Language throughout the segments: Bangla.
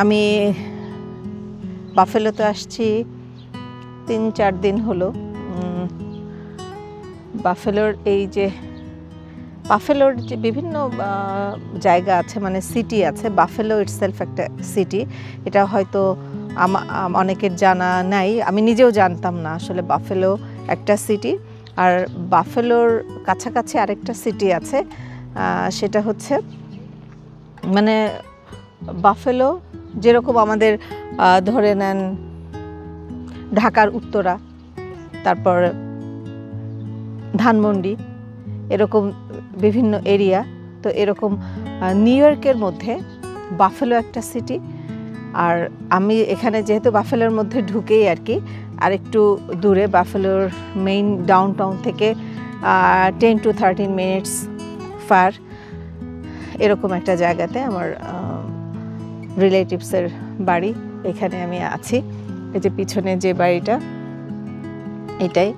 আমি বাফেলোতে আসছি 3-4 দিন হলো। বাফেলোর যে বিভিন্ন জায়গা আছে, মানে সিটি আছে। বাফেলো ইটসেলফ একটা সিটি, এটা হয়তো অনেকের জানা নাই, আমি নিজেও জানতাম না আসলে বাফেলো একটা সিটি। আর বাফেলোর কাছাকাছি আরেকটা সিটি আছে, সেটা হচ্ছে মানে বাফেলো যেরকম আমাদের ধরে নেন ঢাকার উত্তরা, তারপর ধানমন্ডি, এরকম বিভিন্ন এরিয়া। তো এরকম নিউ ইয়র্কের মধ্যে বাফেলো একটা সিটি। আর আমি এখানে যেহেতু বাফেলোর মধ্যে ঢুকেই আর কি, আর একটু দূরে বাফেলোর মেইন ডাউনটাউন থেকে 10 to 13 মিনিটস ফার, এরকম একটা জায়গাতে আমার রিলেটিভসের বাড়ি। এখানে আমি আছি। এই যে পিছনে যে বাড়িটা, এটাই।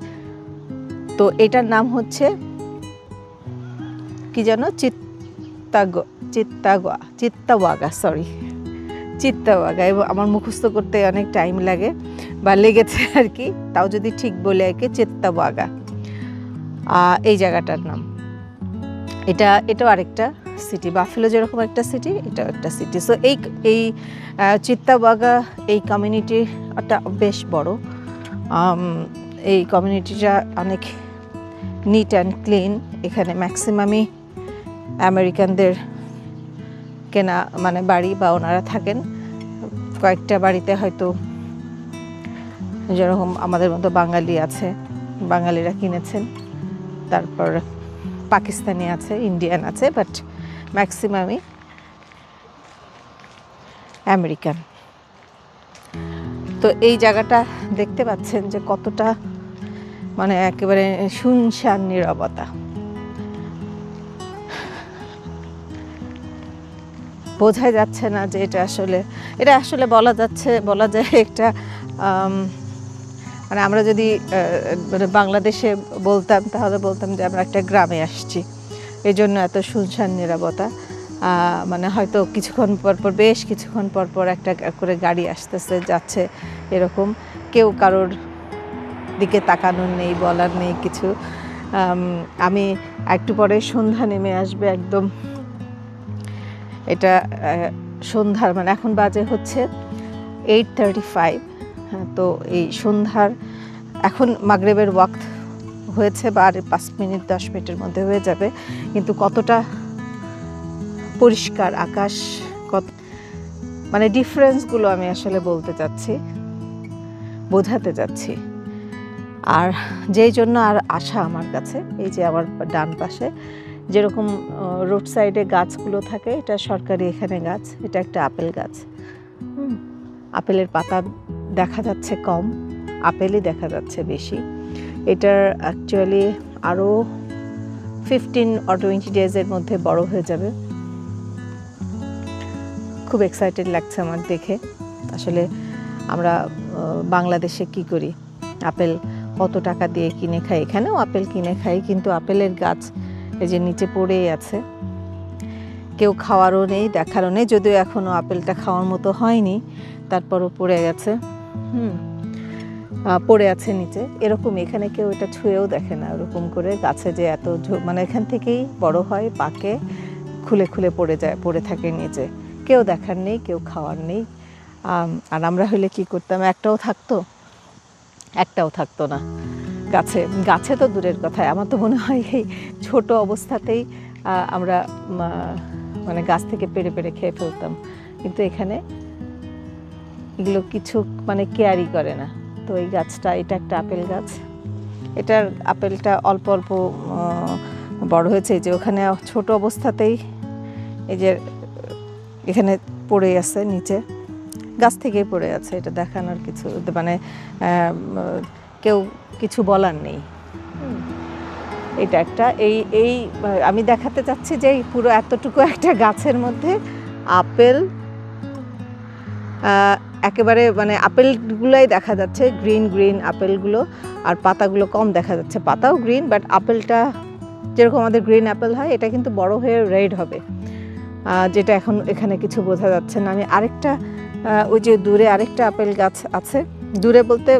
তো এটার নাম হচ্ছে কি যেন, চিত্তাওয়াগা। এবং আমার মুখস্থ করতে অনেক টাইম লাগে বা লেগেছে আর কি, তাও যদি ঠিক বলে আর কি, চিত্তাওয়াগা এই জায়গাটার নাম। এটাও আরেকটা সিটি, বাফেলো যেরকম একটা সিটি, এটাও একটা সিটি। সো এই চিত্তাওয়াগা এই কমিউনিটিটা বেশ বড়। এই কমিউনিটিটা অনেক নিট অ্যান্ড ক্লিন। এখানে ম্যাক্সিমামই আমেরিকানদের কেনা মানে বাড়ি, বা ওনারা থাকেন। কয়েকটা বাড়িতে হয়তো যেরকম আমাদের মতো বাঙালি আছে, বাঙালিরা কিনেছেন, তারপর পাকিস্তানি আছে, ইন্ডিয়ান আছে, বাট ম্যাক্সিমামই আমেরিকান। তো এই জায়গাটা দেখতে পাচ্ছেন যে কতটা মানে একেবারে শুনশান নীরবতা। বোঝাই যাচ্ছে না যে এটা আসলে বলা যায় একটা মানে আমরা যদি মানে বাংলাদেশে বলতাম, তাহলে বলতাম যে আমরা একটা গ্রামে আসছি, এই জন্য এত শুনশান নীরবতা। মানে হয়তো বেশ কিছুক্ষণ পর একটা করে গাড়ি আসতেছে যাচ্ছে, এরকম। কেউ কারোর দিকে তাকানোর নেই, বলার নেই কিছু। আমি একটু পরে সন্ধ্যা নেমে আসবে একদম। এটা সন্ধ্যার মানে এখন বাজে হচ্ছে 8:35। তো এই সন্ধ্যার এখন মাগরিবের ওয়াক্ত হয়েছে, বা আর 5-10 মিনিটের মধ্যে হয়ে যাবে। কিন্তু কতটা পরিষ্কার আকাশ, কত মানে ডিফারেন্সগুলো আমি আসলে বোঝাতে চাচ্ছি। আর যেই জন্য আর আশা আমার কাছে, এই যে আমার ডান পাশে যেরকম রোড সাইডে গাছগুলো থাকে, এটা সরকারি এখানে গাছ। এটা একটা আপেল গাছ। আপেলের পাতা দেখা যাচ্ছে কম, আপেলই দেখা যাচ্ছে বেশি। এটার অ্যাকচুয়ালি আরও 15 or 20 ডেজের মধ্যে বড় হয়ে যাবে। খুব এক্সাইটেড লাগছে আমার দেখে। আসলে আমরা বাংলাদেশে কি করি, আপেল কত টাকা দিয়ে কিনে খাই, এখানেও আপেল কিনে খাই, কিন্তু আপেলের গাছ এই যে নিচে পড়েই আছে, কেউ খাওয়ারও নেই, দেখারও নেই। যদিও এখনও আপেলটা খাওয়ার মতো হয়নি, তারপরও পড়ে গেছে, পড়ে আছে নিচে। এরকম এখানে কেউ এটা ছুঁয়েও দেখে না, ওরকম করে গাছে যে এত মানে এখান থেকেই বড় হয়, পাকে, খুলে পড়ে থাকে নিচে। কেউ দেখার নেই, কেউ খাওয়ার নেই। আর আমরা হলে কি করতাম, একটাও থাকতো না গাছে তো দূরের কথা। আমার তো মনে হয় এই ছোট অবস্থাতেই আমরা মানে গাছ থেকে পেড়ে খেয়ে ফেলতাম। কিন্তু এখানে এগুলো কিছু মানে কেয়ারই করে না। তো এই গাছটা, এটা একটা আপেল গাছ। এটার আপেলটা অল্প বড় হয়েছে। যে ওখানে ছোট অবস্থাতেই এই যে এখানে পড়ে আছে, নিচে গাছ থেকেই পড়ে আছে। এটা দেখানোর কিছু মানে কেউ কিছু বলার নেই। এটা একটা এই আমি দেখাতে চাচ্ছি যে পুরো এতটুকু একটা গাছের মধ্যে আপেল একেবারে মানে আপেলগুলোই দেখা যাচ্ছে, গ্রিন আপেলগুলো, আর পাতাগুলো কম দেখা যাচ্ছে। পাতাও গ্রিন, বাট আপেলটা যেরকম আমাদের গ্রিন আপেল হয়, এটা কিন্তু বড় হয়ে রেড হবে। যেটা এখন এখানে কিছু বোঝা যাচ্ছে না। আমি আরেকটা ওই যে দূরে আরেকটা আপেল গাছ আছে, দূরে বলতে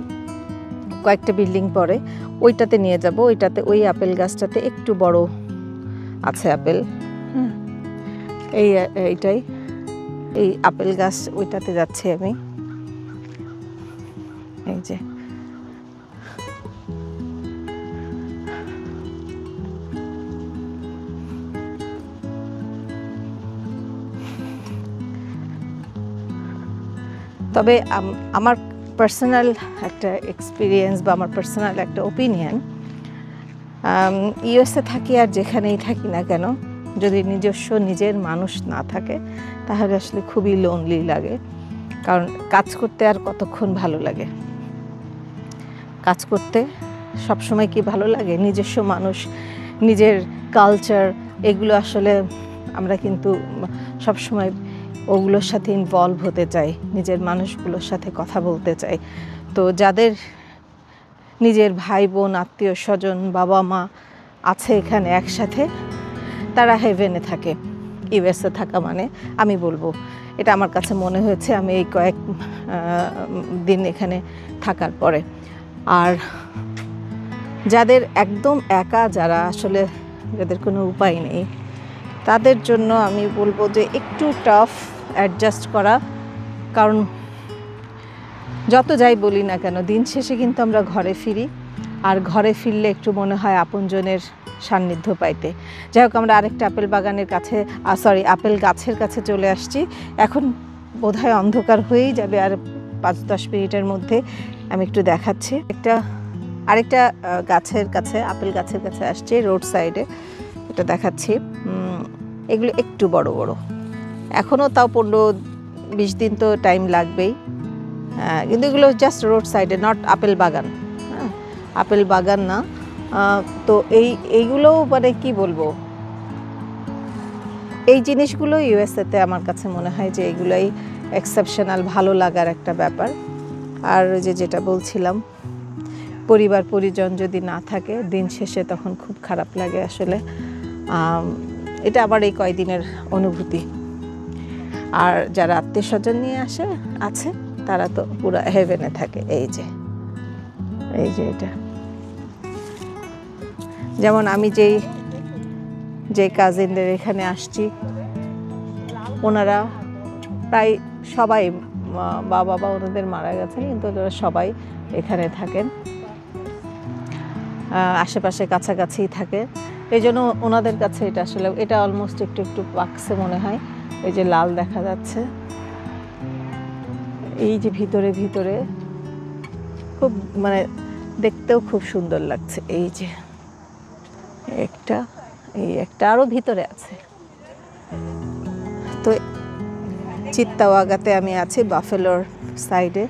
কয়েকটা বিল্ডিং পরে, ওইটাতে নিয়ে যাব। ওইটাতে ওই আপেল গাছটাতে একটু বড় আছে আপেল। এইটাই এই আপেল গাছ, ওইটাতে যাচ্ছি আমি। এই যে তবে আমার পার্সোনাল একটা এক্সপিরিয়েন্স বা আমার পার্সোনাল একটা ওপিনিয়ন, ইউএসএ থাকি আর যেখানেই থাকি না কেন, যদি নিজস্ব নিজের মানুষ না থাকে তাহলে আসলে খুবই লোনলি লাগে। কারণ কাজ করতে আর কতক্ষণ ভালো লাগে? কাজ করতে সবসময় কি ভালো লাগে? নিজস্ব মানুষ, নিজের কালচার, এগুলো আসলে আমরা কিন্তু সবসময় ওগুলোর সাথে ইনভলভ হতে চাই, নিজের মানুষগুলোর সাথে কথা বলতে চাই। তো যাদের নিজের ভাই বোন, আত্মীয় স্বজন, বাবা মা আছে এখানে একসাথে, তারা হেভেনে থাকে। ইউএসএ থাকা মানে আমি বলবো, এটা আমার কাছে মনে হয়েছে আমি এই কয়েক দিন এখানে থাকার পরে। আর যাদের একদম একা, যারা আসলে যাদের কোনো উপায় নেই, তাদের জন্য আমি বলবো যে একটু টাফ অ্যাডজাস্ট করা। কারণ যত যাই বলি না কেন, দিন শেষে কিন্তু আমরা ঘরে ফিরি, আর ঘরে ফিরলে একটু মনে হয় আপনজনের সান্নিধ্য পাইতে। যাই হোক, আমরা আরেকটা আপেল বাগানের কাছে, আপেল গাছের কাছে চলে আসছি। এখন বোধহয় অন্ধকার হয়েই যাবে, আর 5-10 মিনিটের মধ্যে। আমি একটু দেখাচ্ছি, আরেকটা গাছের কাছে, আপেল গাছের কাছে আসছি, রোড সাইডে। এটা দেখাচ্ছি। এগুলো একটু বড় বড়, এখনও তাও 15-20 দিন তো টাইম লাগবেই। কিন্তু এগুলো জাস্ট রোড সাইডে, নট আপেল বাগান। হ্যাঁ, আপেল বাগান না। তো এইগুলোও মানে কি বলবো, এই জিনিসগুলো ইউএসএতে আমার কাছে মনে হয় যে এগুলোই এক্সেপশনাল, ভালো লাগার একটা ব্যাপার। আর যেটা বলছিলাম, পরিবার পরিজন যদি না থাকে দিন শেষে, তখন খুব খারাপ লাগে আসলে। এটা আমার এই কয়দিনের অনুভূতি। আর যারা আত্মীয় স্বজন নিয়ে আছে তারা তো পুরো হেভেনে থাকে। এই যে এটা, যেমন আমি যেই কাজিনদের এখানে আসছি, ওনারা প্রায় সবাই, বাবা ওনাদের মারা গেছে, কিন্তু ওনারা সবাই এখানে থাকেন, আশেপাশে কাছাকাছি থাকে। এই জন্য ওনাদের কাছে এটা আসলে, এটা অলমোস্ট একটু পাকছে মনে হয়। এই যে লাল দেখা যাচ্ছে, এই যে ভিতরে খুব মানে দেখতেও খুব সুন্দর লাগছে। এই যে একটা আরো ভিতরে আছে। তো চিত্তাওয়াগাতে আমি আছি, বাফেলোর সাইডে।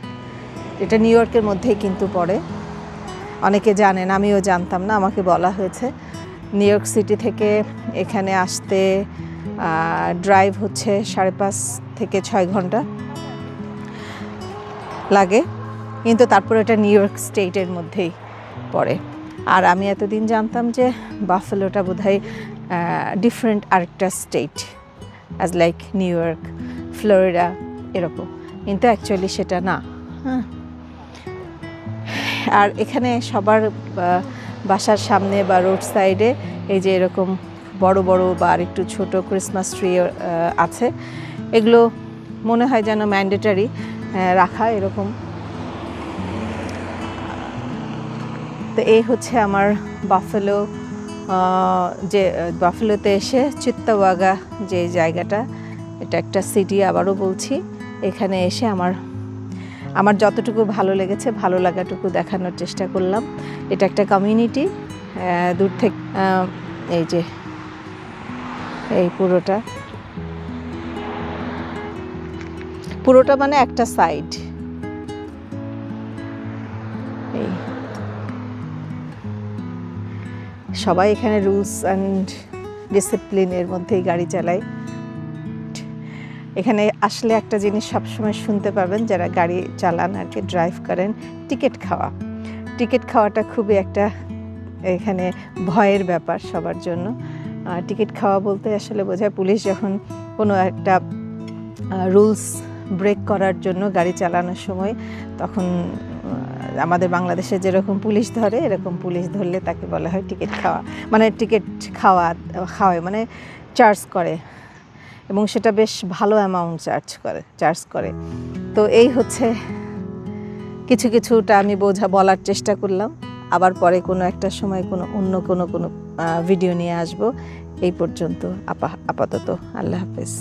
এটা নিউ ইয়র্কের মধ্যেই কিন্তু পড়ে। অনেকে জানেন, আমিও জানতাম না, আমাকে বলা হয়েছে। নিউ ইয়র্ক সিটি থেকে এখানে আসতে ড্রাইভ হচ্ছে 5.5 থেকে 6 ঘন্টা লাগে, কিন্তু তারপর এটা নিউ ইয়র্ক স্টেটের মধ্যেই পড়ে। আর আমি এতদিন জানতাম যে বাফেলোটা বোধহয় ডিফারেন্ট আরেকটা state, as like new York, Florida এরকম, কিন্তু অ্যাকচুয়ালি সেটা না। হ্যাঁ, আর এখানে সবার বাসার সামনে বা রোড সাইডে এই যে এরকম বড় বড় বা আর একটু ছোট ক্রিসমাস ট্রি আছে। এগুলো মনে হয় যেন ম্যান্ডেটারি রাখা এরকম। তো এই হচ্ছে আমার বাফেলো, যে বাফেলোতে এসে চিত্তাওয়াগা যে জায়গাটা, এটা একটা সিটি, আবারও বলছি। এখানে এসে আমার যতটুকু ভালো লেগেছে, ভালো লাগাটুকু দেখানোর চেষ্টা করলাম। এটা একটা কমিউনিটি, দূর থেকে এই যে এই পুরোটা মানে একটা সাইড। এই সবাই এখানে রুলস অ্যান্ড ডিসিপ্লিনের মধ্যেই গাড়ি চালায়। এখানে আসলে একটা জিনিস সবসময় শুনতে পাবেন, যারা গাড়ি চালান আর কি, ড্রাইভ করেন, টিকিট খাওয়াটা খুবই একটা এখানে ভয়ের ব্যাপার সবার জন্য। টিকিট খাওয়া বলতে আসলে বোঝায় পুলিশ যখন কোনো একটা রুলস ব্রেক করার জন্য গাড়ি চালানোর সময়, তখন আমাদের বাংলাদেশে যেরকম পুলিশ ধরে, এরকম পুলিশ ধরলে তাকে বলা হয় টিকিট খাওয়া, মানে টিকিট খাওয়ায় মানে চার্জ করে, এবং সেটা বেশ ভালো অ্যামাউন্ট চার্জ করে। তো এই হচ্ছে কিছুটা আমি বলার চেষ্টা করলাম। আবার পরে কোনো একটা সময় অন্য কোনো ভিডিও নিয়ে আসব। এই পর্যন্ত আপাতত আল্লাহ হাফেজ।